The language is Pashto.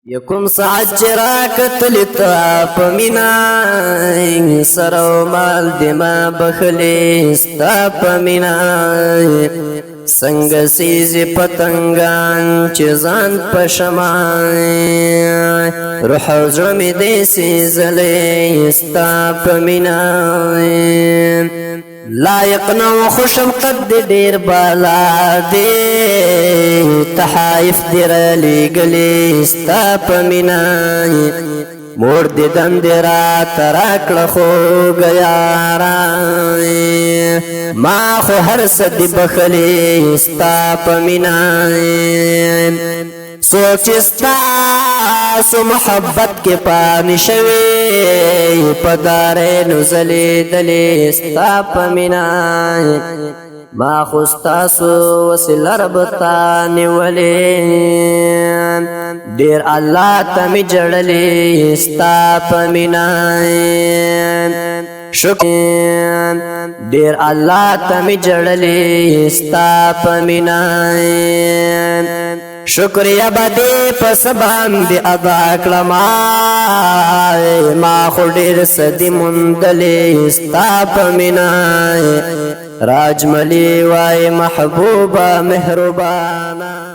یکم ساعت چراکتلی تا پمینا سرو مال دما بخلی ستا پمینا سنگ سیزی پتنگان چیزان پشمان روح و زرمی دیسی زلی ستا پمینا لائق نو خوشم قد دیر بالا دی تحائف دیر لگلی ستا پمینا مور دی دم دیرا تراکل خوگ یارا ما خو هر صدی بخلی ستا پمینا سوچستا سو محبت کے پانی شوی پدارے نزلی دلی ستا پمینا ما خوستاسو وسیل ربطا نیولی دیر اللہ تمی جڑلی ستا پمینا شکر دیر اللہ تمی جڑلی ستا پمینا شکریہ بدی پس باندی ادا کلما ما خو ډیر صدی مندلی ستا پمینا راج ملی وای محبوبا مهربانا